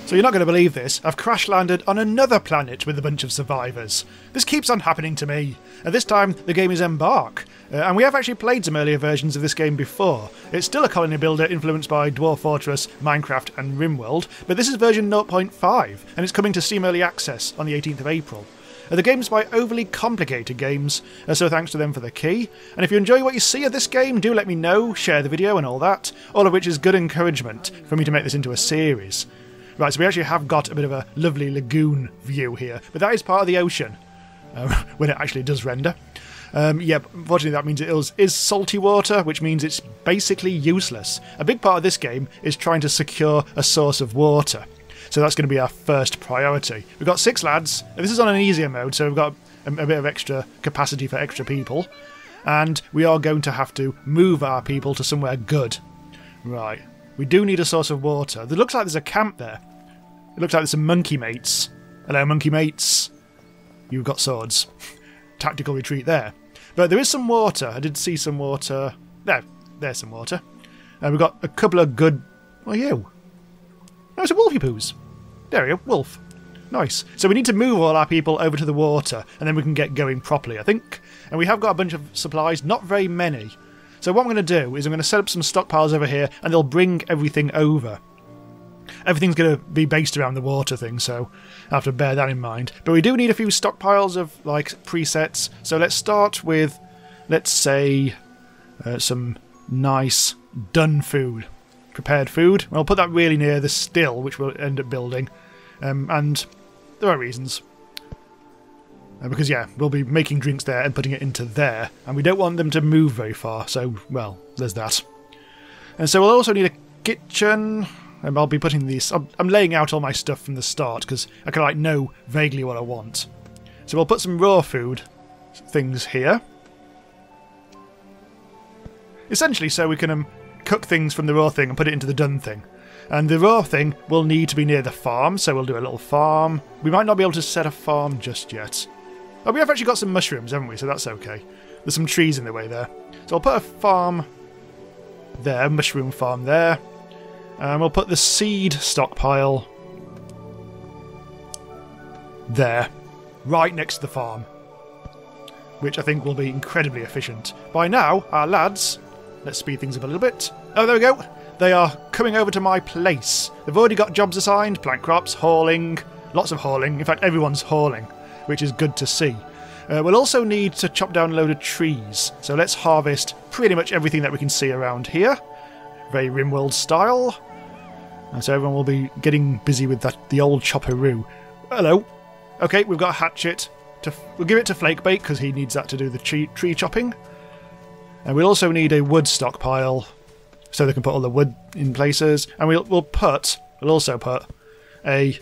So you're not going to believe this, I've crash landed on another planet with a bunch of survivors. This keeps on happening to me. This time the game is Embark, and we have actually played some earlier versions of this game before. It's still a colony builder influenced by Dwarf Fortress, Minecraft and RimWorld, but this is version 0.5 and it's coming to Steam Early Access on the 18th of April. The game's by Overly Complicated Games, so thanks to them for the key. And if you enjoy what you see of this game, do let me know, share the video and all that, all of which is good encouragement for me to make this into a series. Right, so we actually have got a bit of a lovely lagoon view here, but that is part of the ocean, when it actually does render. Yeah, unfortunately that means it is salty water, which means it's basically useless. A big part of this game is trying to secure a source of water. So that's going to be our first priority. We've got 6 lads. This is on an easier mode, so we've got a bit of extra capacity for extra people. And we are going to have to move our people to somewhere good. Right. We do need a source of water. It looks like there's a camp there. It looks like there's some monkey mates. Hello, monkey mates. You've got swords. Tactical retreat there. But there is some water. I did see some water. There's some water. And we've got a couple of good... What are you? No, it's a wolfy poos. There we go, wolf. Nice. So we need to move all our people over to the water, and then we can get going properly, I think. And we have got a bunch of supplies, not very many. So what I'm going to do is I'm going to set up some stockpiles over here, and they'll bring everything over. Everything's going to be based around the water thing, so I have to bear that in mind. But we do need a few stockpiles of, like, presets. So let's start with, let's say, some nice done food. Prepared food. I'll put that really near the still, which we'll end up building. And there are reasons. Because, yeah, we'll be making drinks there and putting it into there. And we don't want them to move very far, so, well, there's that. And so we'll also need a kitchen. And I'll be putting these... I'm laying out all my stuff from the start, because I can, like, know vaguely what I want. So we'll put some raw food things here. Essentially, so we can... cook things from the raw thing and put it into the done thing. And the raw thing will need to be near the farm, so we'll do a little farm. We might not be able to set a farm just yet. Oh, we have actually got some mushrooms, haven't we? So that's okay. There's some trees in the way there. So I'll put a farm there, mushroom farm there. And we'll put the seed stockpile there, right next to the farm. Which I think will be incredibly efficient. By now, our lads... Let's speed things up a little bit. Oh, there we go. They are coming over to my place. They've already got jobs assigned, plant crops, hauling, lots of hauling. In fact, everyone's hauling, which is good to see. We'll also need to chop down a load of trees. So let's harvest pretty much everything that we can see around here. Very RimWorld style. And so everyone will be getting busy with the old chopperoo. Hello. Okay, we've got a hatchet. We'll give it to Flakebait because he needs that to do the tree chopping. And we'll also need a wood stockpile so they can put all the wood in places. And we'll also put a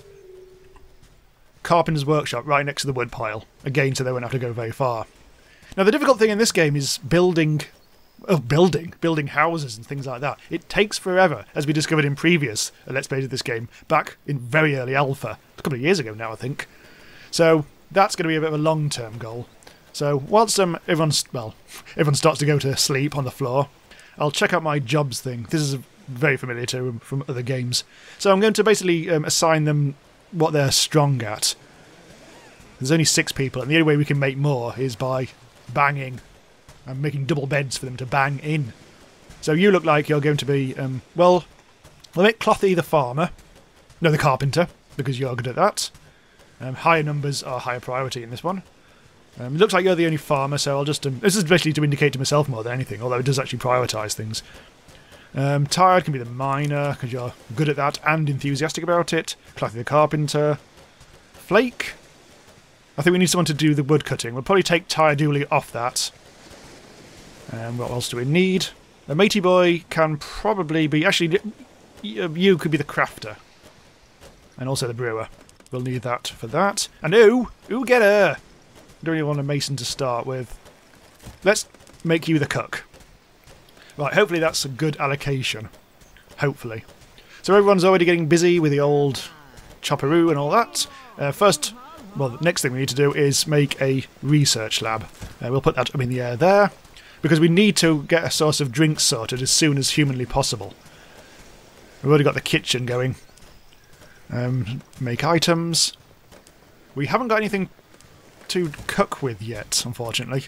carpenter's workshop right next to the wood pile. Again, so they won't have to go very far. Now, the difficult thing in this game is building houses and things like that. It takes forever, as we discovered in previous Let's Plays of this game, back in very early alpha. A couple of years ago now, I think. So that's going to be a bit of a long-term goal. So whilst everyone starts to go to sleep on the floor, I'll check out my jobs thing. This is very familiar to them from other games. So I'm going to basically assign them what they're strong at. There's only 6 people, and the only way we can make more is by banging. I'm making double beds for them to bang in. So you look like you're going to be, well, we'll make Clothy the farmer. No, the carpenter, because you're good at that. Higher numbers are higher priority in this one. It looks like you're the only farmer, so I'll just... this is basically to indicate to myself more than anything, although it does actually prioritise things. Tired can be the miner, because you're good at that and enthusiastic about it. Clothy the carpenter. Flake. I think we need someone to do the wood cutting. We'll probably take Tired Dooley off that. What else do we need? A matey boy can probably be... Actually, you could be the crafter. And also the brewer. We'll need that for that. And ooh, get her! I don't really want a mason to start with. Let's make you the cook. Right, hopefully that's a good allocation. Hopefully. So everyone's already getting busy with the old chopperoo and all that. The next thing we need to do is make a research lab. We'll put that up in the air there. Because we need to get a source of drinks sorted as soon as humanly possible. We've already got the kitchen going. Make items. We haven't got anything to cook with yet, unfortunately.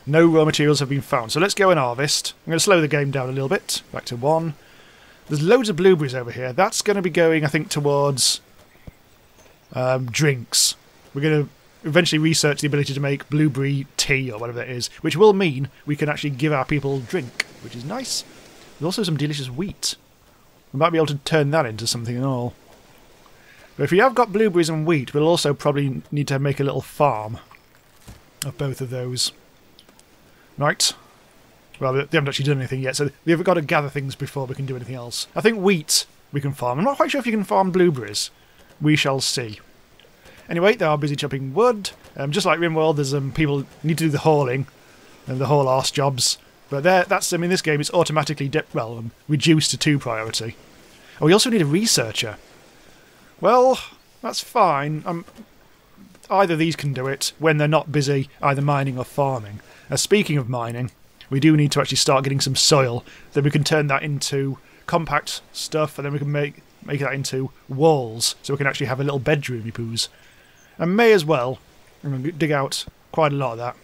No raw materials have been found, so let's go and harvest. I'm going to slow the game down a little bit, back to 1. There's loads of blueberries over here. That's going to be going, I think, towards drinks. We're going to eventually research the ability to make blueberry tea, or whatever that is, which will mean we can actually give our people drink, which is nice. There's also some delicious wheat. We might be able to turn that into something and all. But if we have got blueberries and wheat, we'll also probably need to make a little farm of both of those. Right. Well, they haven't actually done anything yet, so we've got to gather things before we can do anything else. I think wheat we can farm. I'm not quite sure if you can farm blueberries. We shall see. Anyway, they are busy chopping wood. Just like RimWorld, there's people need to do the hauling and the haul arse jobs. But that's in this game it's automatically reduced to 2 priority. Oh, we also need a researcher. Well, that's fine. Either of these can do it when they're not busy either mining or farming. Speaking of mining, we do need to actually start getting some soil. Then we can turn that into compact stuff, and then we can make that into walls, so we can actually have a little bedroomy poos. And may as well, I'm going to dig out quite a lot of that.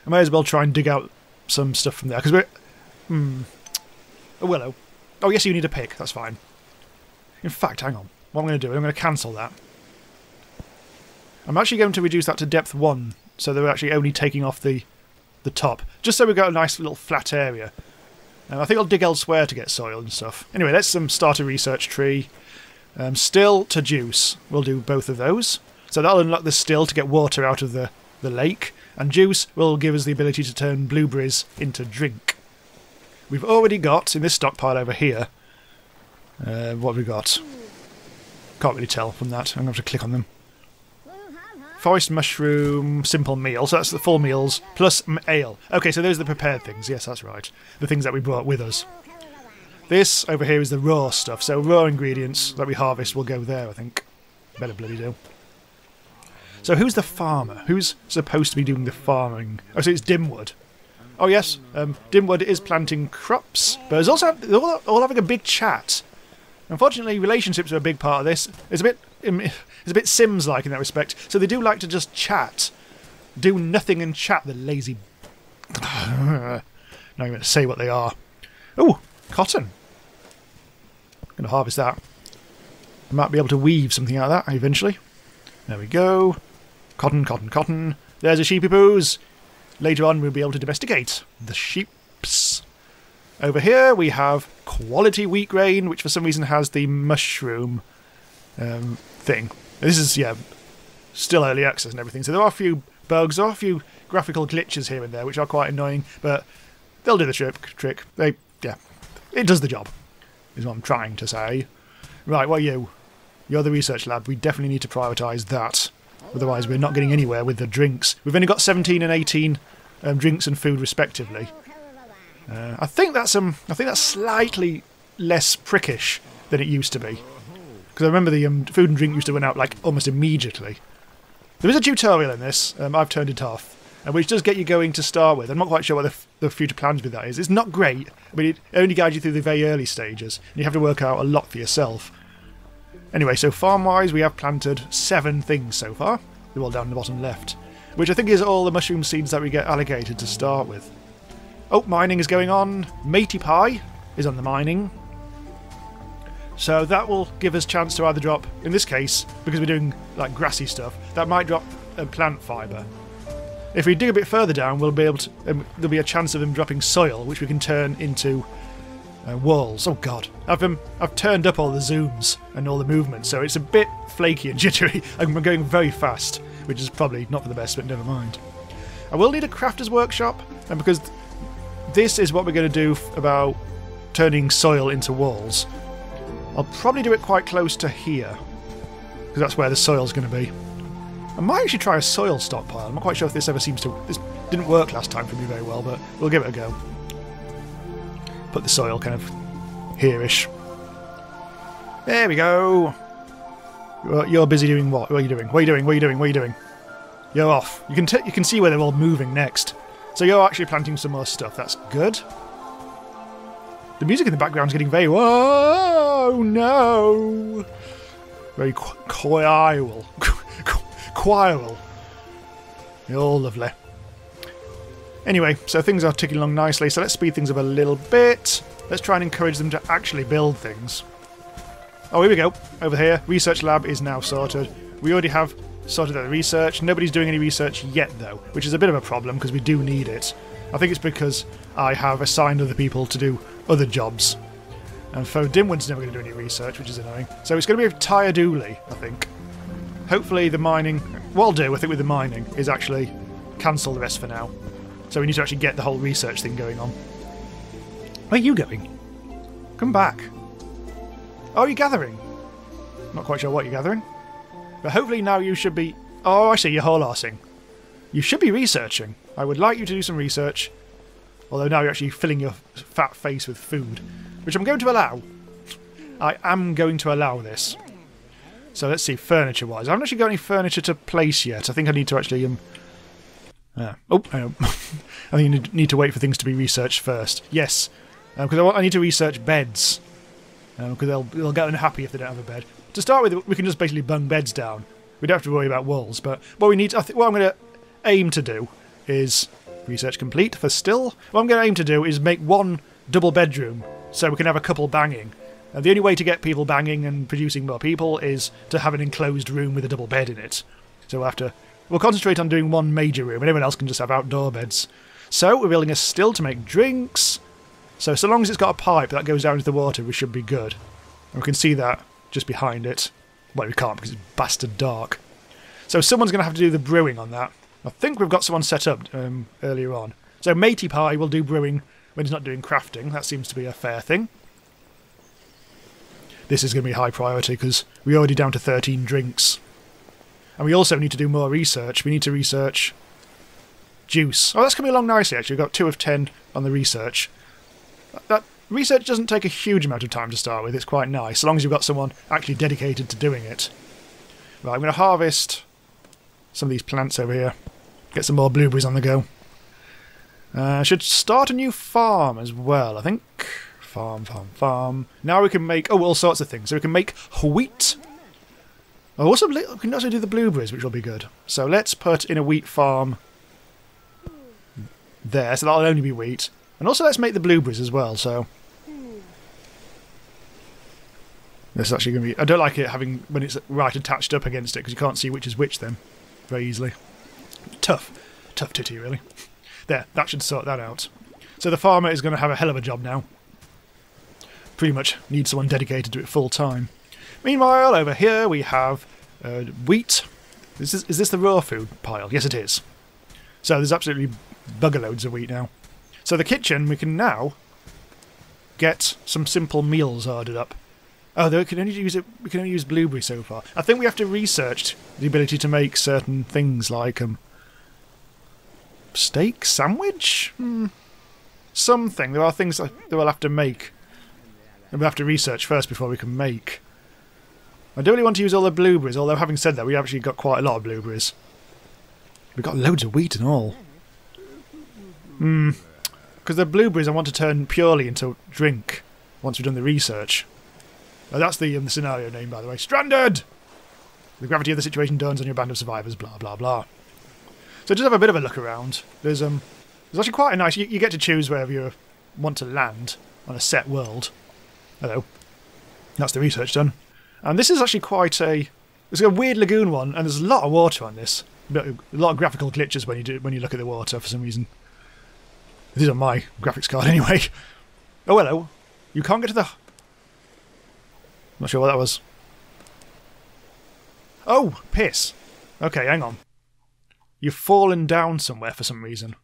I may as well try and dig out some stuff from there, because we're... a willow. Oh yes, you need a pick, that's fine. In fact, hang on. What I'm going to do, I'm going to cancel that. I'm actually going to reduce that to depth 1, so they're actually only taking off the top, just so we've got a nice little flat area. I think I'll dig elsewhere to get soil and stuff. Anyway, let's start a research tree. Still to juice. We'll do both of those. So that'll unlock the still to get water out of the lake, and juice will give us the ability to turn blueberries into drink. We've already got, in this stockpile over here, what have we got? Can't really tell from that. I'm going to have to click on them. Forest mushroom, simple meal. So that's the full meals, plus ale. Okay, so those are the prepared things. Yes, that's right. The things that we brought with us. This over here is the raw stuff. So raw ingredients that we harvest will go there, I think. Better bloody do. So who's the farmer? Who's supposed to be doing the farming? Oh, so it's Dimwood. Oh yes, Dimwood is planting crops, but it's also all having a big chat. Unfortunately, relationships are a big part of this. It's a bit Sims-like in that respect. So they do like to just chat, do nothing and chat. The lazy. Not even going to say what they are. Oh, cotton. I'm going to harvest that. I might be able to weave something out of that eventually. There we go. Cotton, cotton, cotton. There's a sheepy poos. Later on, we'll be able to domesticate the sheeps. Over here we have quality wheat grain, which for some reason has the mushroom thing. This is, yeah, still early access and everything, so there are a few bugs, there are a few graphical glitches here and there, which are quite annoying, but they'll do the trick. Yeah, it does the job, is what I'm trying to say. Right, what are you? You're the research lab. We definitely need to prioritise that. Otherwise we're not getting anywhere with the drinks. We've only got 17 and 18 drinks and food respectively. I think that's slightly less prickish than it used to be. Because I remember the food and drink used to run out like almost immediately. There is a tutorial in this. I've turned it off, which does get you going to start with. I'm not quite sure what the future plans with that is. It's not great. I mean, it only guides you through the very early stages, and you have to work out a lot for yourself. Anyway, so farm-wise, we have planted 7 things so far. They're all down the bottom left, which I think is all the mushroom seeds that we get allocated to start with. Oh, mining is going on. Matey Pie is on the mining. So that will give us a chance to either drop, in this case, because we're doing like grassy stuff, that might drop plant fibre. If we dig a bit further down, we'll be able to. There'll be a chance of them dropping soil, which we can turn into walls. Oh god, I've turned up all the zooms and all the movement, so it's a bit flaky and jittery. I'm going very fast, which is probably not for the best, but never mind. I will need a crafter's workshop, and because this is what we're going to do about turning soil into walls, I'll probably do it quite close to here, because that's where the soil's going to be. I might actually try a soil stockpile. I'm not quite sure if this ever seems to... This didn't work last time for me very well, but we'll give it a go. Put the soil kind of here-ish. There we go. You're busy doing what? What are you doing? What are you doing? What are you doing? What are you doing? You're off. You can see where they're all moving next. So you're actually planting some more stuff. That's good. The music in the background is getting very... Whoa, no! Very choiral. Choiral. Oh, lovely. Anyway, so things are ticking along nicely, so let's speed things up a little bit. Let's try and encourage them to actually build things. Oh, here we go. Over here, research lab is now sorted. We already have sorted out the research. Nobody's doing any research yet, though, which is a bit of a problem because we do need it. I think it's because I have assigned other people to do other jobs. And Fo Dimwin's never going to do any research, which is annoying. So it's going to be a tire dooley, I think. Hopefully the mining... What I'll do, I think, with the mining is actually cancel the rest for now. So we need to actually get the whole research thing going on. Where are you going? Come back. Oh, you're gathering. Not quite sure what you're gathering. But hopefully now you should be... Oh, I see, you're whole-arsing. You should be researching. I would like you to do some research. Although now you're actually filling your fat face with food. Which I'm going to allow. I am going to allow this. So let's see, furniture-wise. I haven't actually got any furniture to place yet. I think I need to actually... I think you need to wait for things to be researched first. Yes, because I need to research beds. Because they'll get unhappy if they don't have a bed. To start with, we can just basically bung beds down. We don't have to worry about walls. But what we need, what I'm going to aim to do is research complete for still. What I'm going to aim to do is make one double bedroom so we can have a couple banging. And the only way to get people banging and producing more people is to have an enclosed room with a double bed in it. So we'll concentrate on doing one major room, and everyone else can just have outdoor beds. So we're building a still to make drinks. So long as it's got a pipe that goes down into the water, we should be good. And we can see that just behind it. Well, we can't because it's bastard dark. So someone's going to have to do the brewing on that. I think we've got someone set up earlier on. So Matey Pie will do brewing when he's not doing crafting. That seems to be a fair thing. This is going to be high priority because we're already down to 13 drinks. And we also need to do more research. We need to research juice. Oh, that's coming along nicely, actually. We've got 2 of 10 on the research. That research doesn't take a huge amount of time to start with. It's quite nice, as long as you've got someone actually dedicated to doing it. Right, I'm going to harvest some of these plants over here. Get some more blueberries on the go. I should start a new farm as well, I think. Farm. Now we can make... Oh, all sorts of things. So we can make wheat... Oh, also, we can also do the blueberries, which will be good. So let's put in a wheat farm there, so that'll only be wheat. And also let's make the blueberries as well, so... This is actually going to be... I don't like it having when it's right attached up against it, because you can't see which is which then, very easily. Tough titty, really. There, that should sort that out. So the farmer is going to have a hell of a job now. Pretty much needs someone dedicated to it full time. Meanwhile, over here we have wheat. Is this the raw food pile? Yes, it is. So there's absolutely bugger loads of wheat now. So the kitchen, we can now get some simple meals ordered up. Oh, though we can only use blueberry so far. I think we have to research the ability to make certain things like steak sandwich. Something. There are things that we'll have to make, and we'll have to research first before we can make. I don't really want to use all the blueberries, although having said that, we actually got quite a lot of blueberries. We've got loads of wheat and all. Because the blueberries I want to turn purely into drink once we've done the research. That's the scenario name, by the way. Stranded! The gravity of the situation dawns on your band of survivors, blah, blah, blah. So just have a bit of a look around. There's actually quite a nice... You get to choose wherever you want to land on a set world. Hello. That's the research done. And this is actually quite a... It's a weird lagoon one, and there's a lot of water on this. A lot of graphical glitches when you look at the water for some reason. It is on my graphics card anyway. Oh, hello. You can't get to the... Not sure what that was. Oh, piss. Okay, hang on. You've fallen down somewhere for some reason.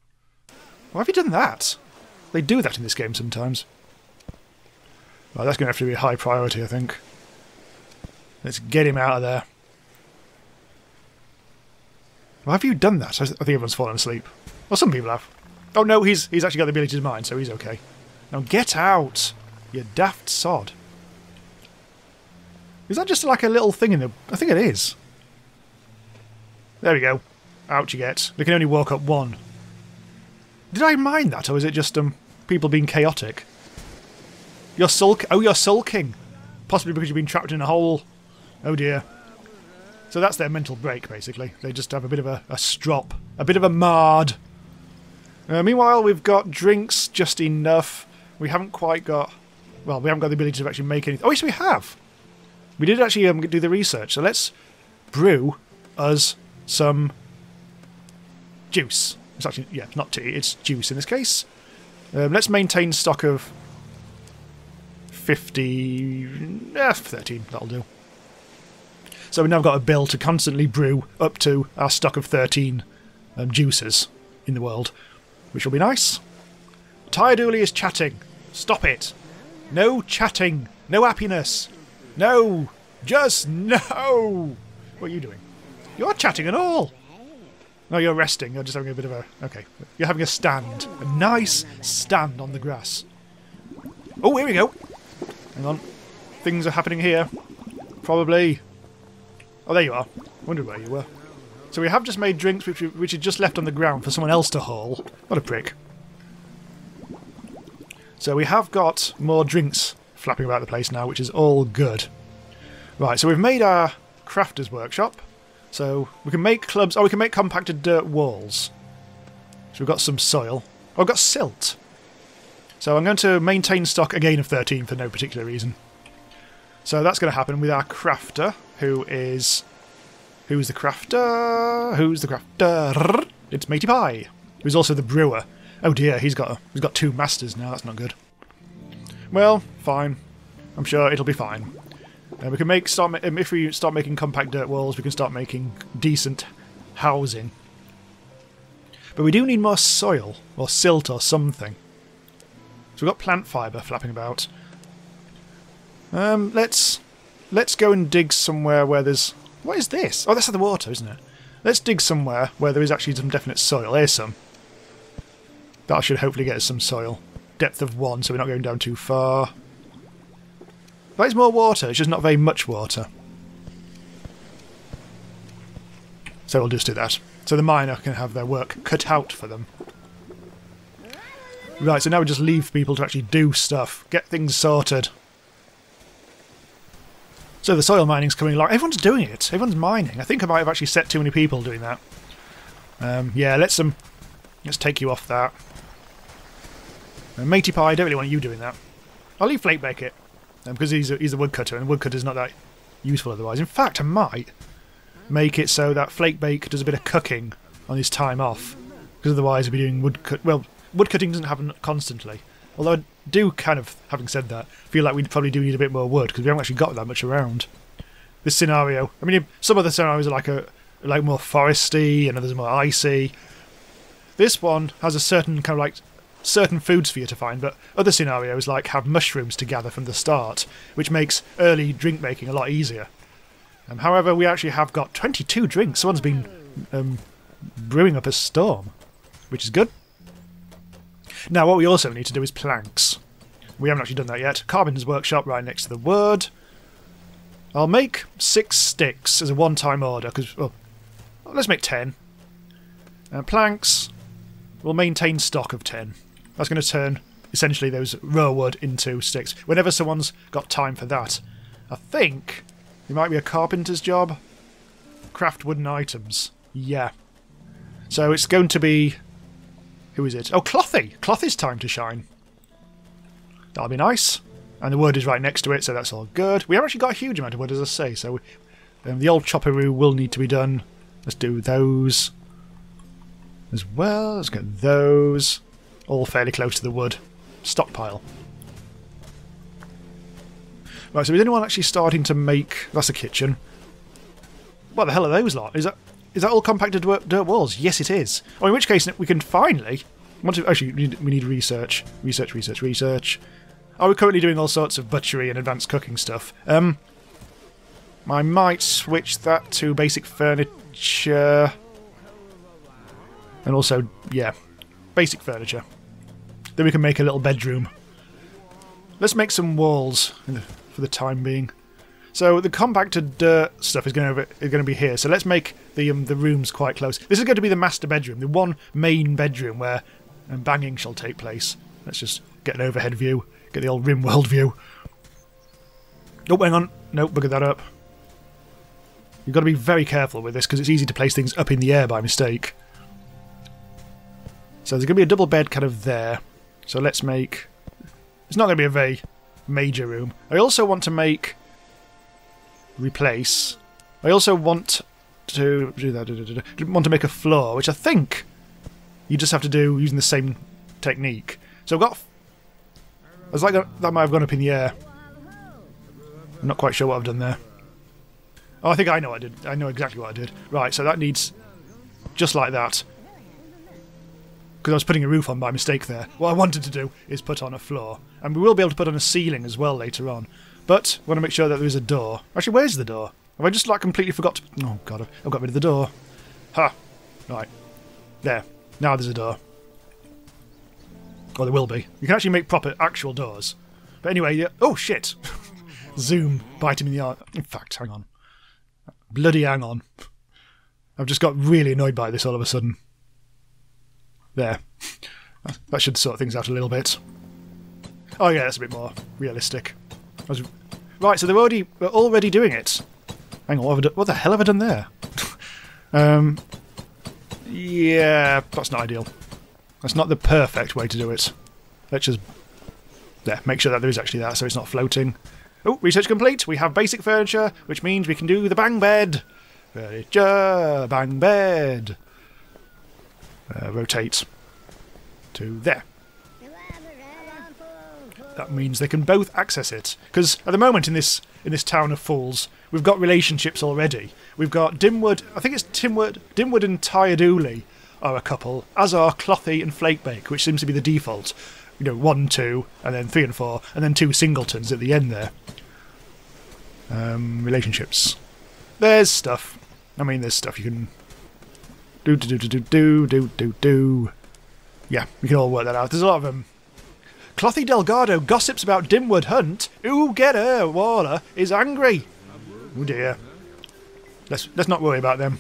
Why have you done that? They do that in this game sometimes. Well, that's going to have to be a high priority, I think. Let's get him out of there. Why have you done that? I think everyone's fallen asleep. Well, some people have. Oh no, he's actually got the ability to mine, so he's okay. Now get out, you daft sod. Is that just like a little thing in the... I think it is. There we go. Out you get. They can only walk up one. Did I mind that, or is it just people being chaotic? You're you're sulking. Possibly because you've been trapped in a hole. Oh dear. So that's their mental break, basically. They just have a bit of a strop. A bit of a mard. Meanwhile, we've got drinks just enough. We haven't quite got... Well, we haven't got the ability to actually make anything. Oh, yes, we have! We did actually do the research. So let's brew us some juice. It's actually... Yeah, not tea. It's juice in this case. Let's maintain stock of 13. That'll do. So we've now got a bill to constantly brew up to our stock of 13 juices in the world, which will be nice. Tired Dooley is chatting. Stop it. No chatting. No happiness. No. Just no. What are you doing? You're chatting and all. No, you're resting. You're just having a bit of a... Okay. You're having a stand. A nice stand on the grass. Oh, here we go. Hang on. Things are happening here. Probably. Oh, there you are. I wondered where you were. So we have just made drinks which are just left on the ground for someone else to haul. What a prick. So we have got more drinks flapping about the place now, which is all good. Right, so we've made our crafter's workshop. So we can make clubs... Oh, we can make compacted dirt walls. So we've got some soil. Oh, I've got silt. So I'm going to maintain stock again of 13 for no particular reason. So that's going to happen with our crafter, who is... Who's the crafter? Who's the crafter? It's Matey Pie, who's also the brewer. Oh dear, he's got 2 masters now. That's not good. Well, fine. I'm sure it'll be fine. We can if we start making compact dirt walls, we can start making decent housing. But we do need more soil or silt or something. So we've got plant fibre flapping about. Let's go and dig somewhere where there's... What is this? Oh, that's the water, isn't it? Let's dig somewhere where there is actually some definite soil. Here's some. That should hopefully get us some soil. Depth of 1, so we're not going down too far. That is more water, it's just not very much water. So we'll just do that. So the miner can have their work cut out for them. Right, so now we just leave people to actually do stuff. Get things sorted. So the soil mining's coming along. Everyone's doing it. Everyone's mining. I think I might have actually set too many people doing that. Yeah, let's take you off that. Matey Pie, I don't really want you doing that. I'll leave Flake Bake it. Because he's a woodcutter, and woodcutter's not that useful otherwise. In fact, I might make it so that Flake Bake does a bit of cooking on his time off. Because otherwise he'll be doing woodcut... Well, woodcutting doesn't happen constantly. Although I do kind of, having said that, feel like we probably do need a bit more wood, because we haven't actually got that much around. This scenario... I mean, some other scenarios are like more foresty, and others are more icy. This one has a certain kind of like... certain foods for you to find, but other scenarios like have mushrooms to gather from the start, which makes early drink making a lot easier. However, we actually have got 22 drinks. Someone's been brewing up a storm, which is good. Now what we also need to do is planks. We haven't actually done that yet. Carpenter's workshop right next to the wood. I'll make 6 sticks as a one-time order, because, well, let's make 10. Planks, we'll maintain stock of 10. That's going to turn, essentially, those raw wood into sticks. Whenever someone's got time for that. I think it might be a carpenter's job. Craft wooden items. Yeah. So it's going to be... Who is it? Oh, Clothy! Clothy's time to shine. That'll be nice. And the wood is right next to it, so that's all good. We haven't actually got a huge amount of wood, as I say, so the old chopperoo will need to be done. Let's do those as well. Let's get those. All fairly close to the wood. Stockpile. Right, so is anyone actually starting to make... That's a kitchen. What the hell are those lot? Is that all compacted dirt walls? Yes, it is. Oh, in which case we can finally... Actually, we need research. Research. Oh, we're currently doing all sorts of butchery and advanced cooking stuff. I might switch that to basic furniture. And also, yeah, basic furniture. Then we can make a little bedroom. Let's make some walls for the time being. So the compacted dirt stuff is going to be here. So let's make the rooms quite close. This is going to be the master bedroom, the one main bedroom where banging shall take place. Let's just get an overhead view. Get the old RimWorld view. Oh, hang on. Nope, buggered that up. You've got to be very careful with this because it's easy to place things up in the air by mistake. So there's going to be a double bed kind of there. So let's make... It's not going to be a very major room. I also want to make... Replace. I also want to do that. Want to make a floor, which I think you just have to do using the same technique. So I've got... I was like, that might have gone up in the air. I'm not quite sure what I've done there. Oh, I think I know what I did. I know exactly what I did. Right, so that needs just like that. Because I was putting a roof on by mistake there. What I wanted to do is put on a floor. And we will be able to put on a ceiling as well later on. But I want to make sure that there is a door. Actually, where's the door? Have I just like completely forgot to... Oh, God, I've got rid of the door. Ha! Right. There. Now there's a door. Or there will be. You can actually make proper, actual doors. But anyway, yeah. Oh, shit! Zoom. Bite him in the eye. In fact, hang on. Bloody hang on. I've just got really annoyed by this all of a sudden. There. That should sort things out a little bit. Oh yeah, that's a bit more realistic. Right, so we're already doing it. Hang on, what the hell have I done there? Yeah, that's not ideal. That's not the perfect way to do it. Let's just make sure that there is actually that, so it's not floating. Oh, research complete. We have basic furniture, which means we can do the bang bed. Furniture, bang bed. Rotate to there. That means they can both access it. Because at the moment in this town of fools, we've got relationships already. We've got Dimwood, I think it's Dimwood and Tyredooley are a couple, as are Clothy and Flakebake, which seems to be the default. You know, 1, 2, and then 3 and 4, and then 2 singletons at the end there. Relationships. There's stuff. I mean, there's stuff you can do. Yeah, we can all work that out. There's a lot of them. Clothy Delgado gossips about Dimwood Hunt. Ooh, get her! Waller is angry. Oh dear. Let's not worry about them.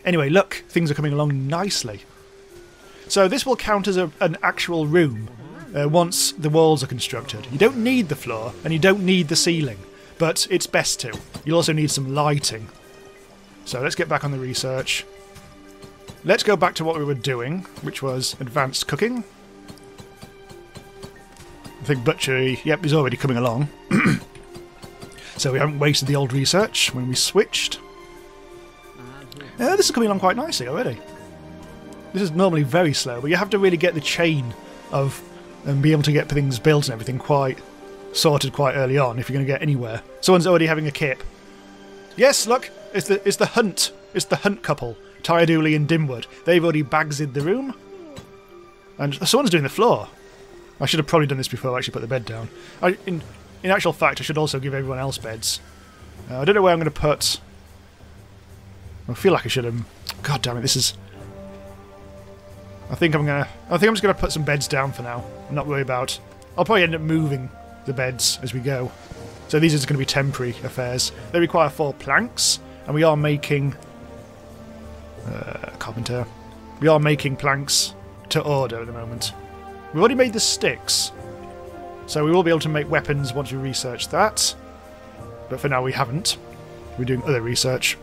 Anyway, look, things are coming along nicely. So this will count as an actual room once the walls are constructed. You don't need the floor and you don't need the ceiling, but it's best to. You'll also need some lighting. So let's get back on the research. Let's go back to what we were doing, which was advanced cooking. I think butchery, yep, is already coming along. So we haven't wasted the old research when we switched. This is coming along quite nicely already. This is normally very slow, but you have to really get the chain of and be able to get things built and everything quite sorted quite early on if you're going to get anywhere. Someone's already having a kip. Yes, look, it's the hunt couple, Tyredooley and Dimwood. They've already bagsied the room, and someone's doing the floor. I should have probably done this before I actually put the bed down. In actual fact, I should also give everyone else beds. I don't know where I'm going to put. I feel like I should have. God damn it! This is. I think I'm just gonna put some beds down for now. Not worry about. I'll probably end up moving the beds as we go. So these are just going to be temporary affairs. They require 4 planks, and we are making carpenter. We are making planks to order at the moment. We've already made the sticks, so we will be able to make weapons once we research that. But for now, we haven't. We're doing other research.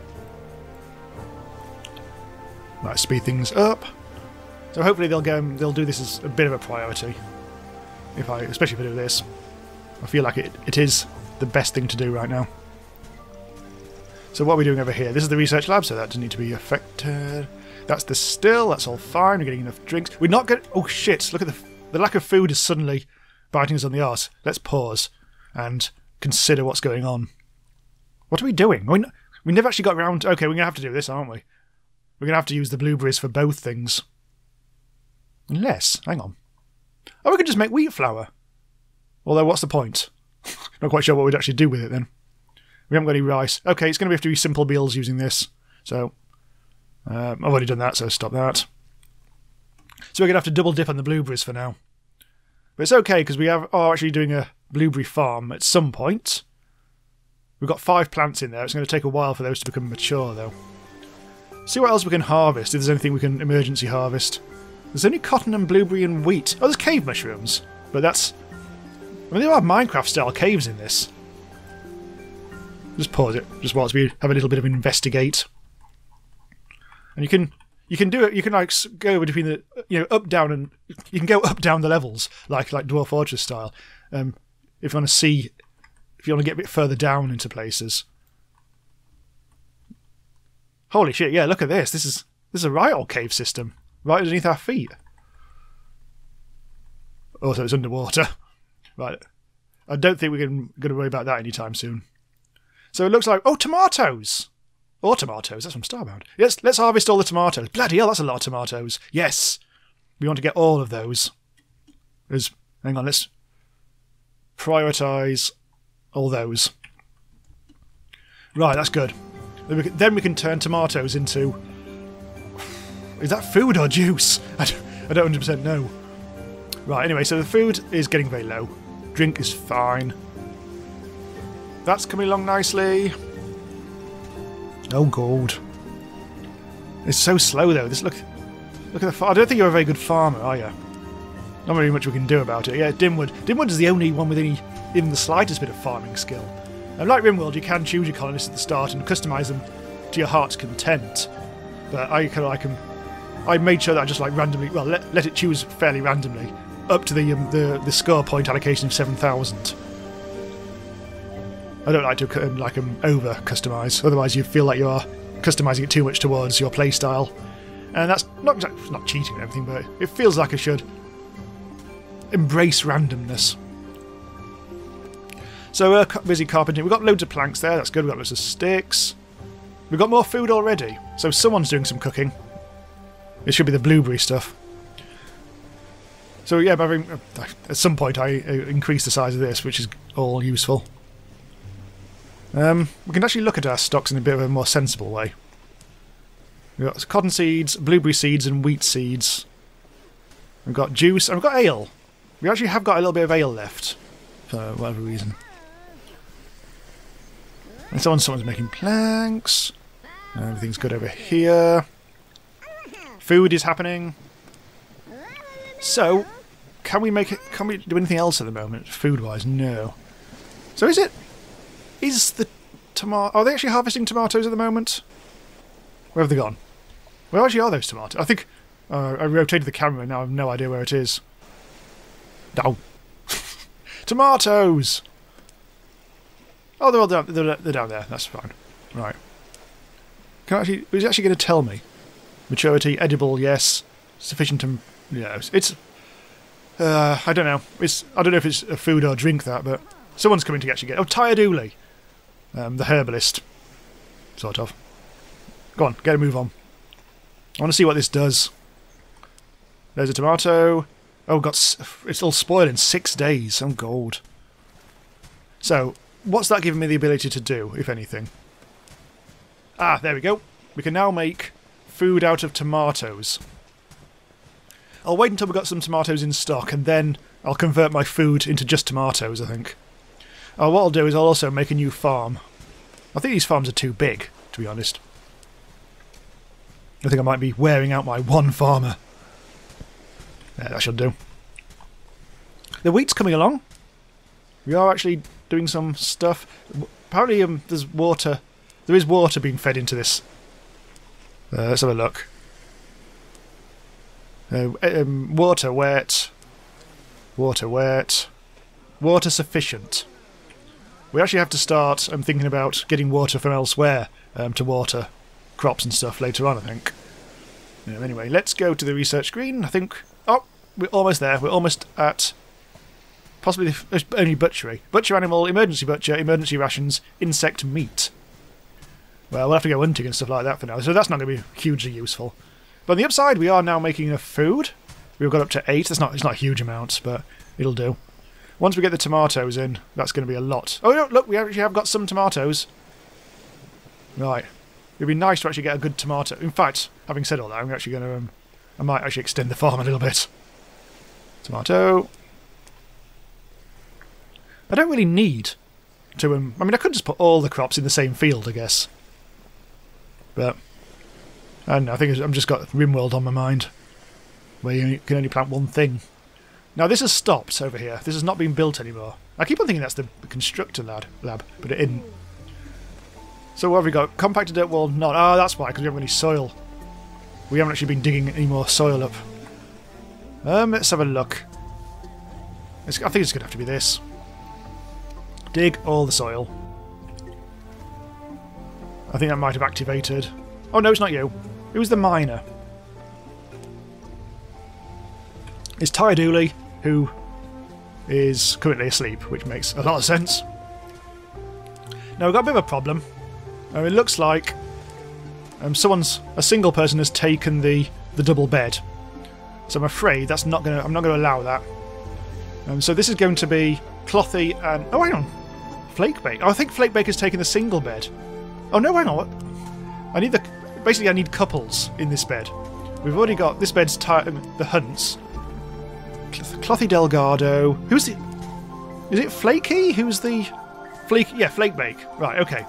Might speed things up. So hopefully they'll do this as a bit of a priority. Especially if I do this. I feel like it is the best thing to do right now. So what are we doing over here? This is the research lab, so that doesn't need to be affected. That's the still, that's all fine, we're getting enough drinks. We're not getting... Oh shit, look at the lack of food is suddenly biting us on the arse. Let's pause and consider what's going on. What are we doing? We never actually got around... Okay, we're going to have to do this, aren't we? We're going to have to use the blueberries for both things. Unless... Hang on. Oh, we could just make wheat flour. Although, what's the point? Not quite sure what we'd actually do with it then. We haven't got any rice. Okay, it's going to have to be simple meals using this. So, I've already done that, so stop that. So we're going to have to double dip on the blueberries for now. But it's okay, because we are actually doing a blueberry farm at some point. We've got 5 plants in there. It's going to take a while for those to become mature, though. See what else we can harvest, if there's anything we can emergency harvest. There's only cotton and blueberry and wheat. Oh, there's cave mushrooms. But that's I mean, there are Minecraft-style caves in this. Just pause it, just whilst we have a little bit of an investigate. And you can do it. You can like go between the up down and you can go up down the levels like Dwarf Fortress style. If you want to get a bit further down into places. Holy shit! Yeah, look at this. This is a right old cave system right underneath our feet. Also, it's underwater. Right. I don't think we're going to worry about that anytime soon. So it looks like tomatoes. Or tomatoes, that's from Starbound. Yes, let's harvest all the tomatoes. Bloody hell, that's a lot of tomatoes. Yes! We want to get all of those. Hang on, let's prioritise all those. Right, that's good. Then we can turn tomatoes into... Is that food or juice? I don't 100% know. Right, anyway, so the food is getting very low. Drink is fine. That's coming along nicely. Oh, God. It's so slow, though. Look at the farm. I don't think you're a very good farmer, are you? Not very much we can do about it. Yeah, Dimwood. Dimwood is the only one with even the slightest bit of farming skill. And like RimWorld, you can choose your colonists at the start and customise them to your heart's content. But I made sure that I just randomly, let it choose fairly randomly up to the score point allocation of 7,000. I don't like to over customise, otherwise you feel like you are customising it too much towards your playstyle, and that's not cheating or everything, but it feels like I should embrace randomness. So we're busy carpenting. We've got loads of planks there. That's good. We've got loads of sticks. We've got more food already, so someone's doing some cooking. It should be the blueberry stuff. So yeah, at some point I increase the size of this, which is all useful. We can actually look at our stocks in a bit of a more sensible way. We've got cotton seeds, blueberry seeds and wheat seeds. We've got juice, and we've got ale. We actually have got a little bit of ale left, for whatever reason. And someone's making planks. Everything's good over here. Food is happening. So, can we do anything else at the moment, food-wise? No. So is the tomato... Are they actually harvesting tomatoes at the moment? Where have they gone? Where actually are those tomatoes? I think... I rotated the camera and now I have no idea where it is. No. Tomatoes! Oh, they're all down, they're down there. That's fine. Right. Is it actually going to tell me? Maturity, edible, yes. Sufficient to... Yeah, it's... I don't know. I don't know if it's a food or drink, that, but... Someone's coming to actually get... Oh, Tyre the herbalist. Sort of. Go on, get a move on. I want to see what this does. There's a tomato. Oh, it's all spoiled in 6 days. Oh, God. So, what's that giving me the ability to do, if anything? Ah, there we go. We can now make food out of tomatoes. I'll wait until we've got some tomatoes in stock, and then I'll convert my food into just tomatoes, I think. Oh, what I'll do is I'll also make a new farm. I think these farms are too big, to be honest. I think I might be wearing out my one farmer. Yeah, that should do. The wheat's coming along. We are actually doing some stuff. Apparently there's water. There is water being fed into this. Let's have a look. Water wet. Water wet. Water sufficient. We actually have to start thinking about getting water from elsewhere to water crops and stuff later on, I think. Anyway, let's go to the research screen. I think... Oh, we're almost there. We're almost at... Possibly only butchery. Butcher animal, emergency rations, insect meat. Well, we'll have to go hunting and stuff like that for now, so that's not going to be hugely useful. But on the upside, we are now making enough food. We've got up to 8. It's not huge amounts, but it'll do. Once we get the tomatoes in, that's going to be a lot. Oh, no, look, we actually have got some tomatoes. Right. It'd be nice to actually get a good tomato. In fact, having said all that, I'm actually going to... I might actually extend the farm a little bit. Tomato. I don't really need to... I mean, I could just put all the crops in the same field, I guess. But... I don't know, I think I've just got RimWorld on my mind. Where you can only plant one thing. Now this has stopped over here. This has not been built anymore. I keep on thinking that's the constructor lab, but it isn't. So what have we got? Compacted dirt wall, not. Ah, that's why, because we haven't got any soil. We haven't actually been digging any more soil up. Let's have a look. I think it's going to have to be this. Dig all the soil. I think that might have activated. Oh no, it's not you. It was the miner. It's Ty Dooley, who is currently asleep, which makes a lot of sense. Now we've got a bit of a problem. It looks like a single person has taken the double bed. So I'm afraid I'm not going to allow that. So this is going to be Clothy and... Oh, hang on. Flakebake. Oh, I think Flakebake has taken the single bed. Oh, no, hang on. Basically, I need couples in this bed. We've already got... This bed's the Hunts. Clothy Delgado. Who's the... Is it Flaky? Who's the... Yeah, Flakebake. Right, okay.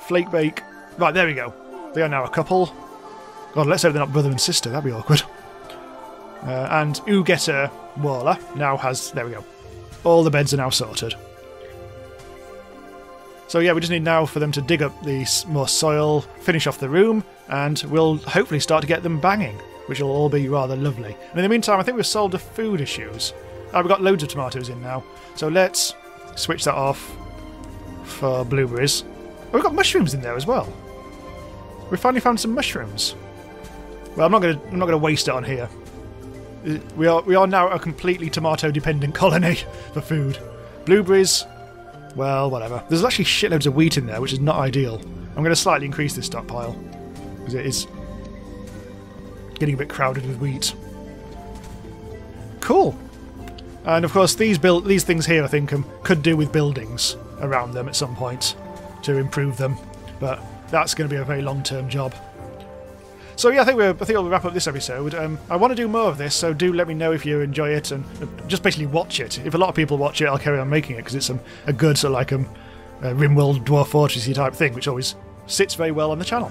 Flakebake. Right, there we go. They are now a couple. God, let's hope they're not brother and sister. That'd be awkward. And Oogetter Waller now has... There we go. All the beds are now sorted. So yeah, we just need now for them to dig up the more soil, finish off the room, and we'll hopefully start to get them banging, which will all be rather lovely. And in the meantime, I think we've solved the food issues. We've got loads of tomatoes in now. So let's switch that off for blueberries. Oh, we've got mushrooms in there as well. We finally found some mushrooms. Well, I'm not gonna waste it on here. We are now a completely tomato-dependent colony for food. Blueberries, well, whatever. There's actually shitloads of wheat in there, which is not ideal. I'm going to slightly increase this stockpile because it is getting a bit crowded with wheat. Cool. And of course, these things here, I think, could do with buildings around them at some point to improve them, but that's going to be a very long-term job. So yeah, I think we'll wrap up this episode. I want to do more of this, so do let me know if you enjoy it, and just basically watch it. If a lot of people watch it, I'll carry on making it, because it's a good sort of like RimWorld Dwarf Fortress type thing, which always sits very well on the channel.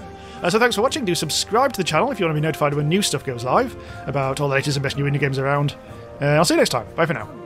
So thanks for watching. Do subscribe to the channel if you want to be notified when new stuff goes live about all the latest and best new indie games around. I'll see you next time. Bye for now.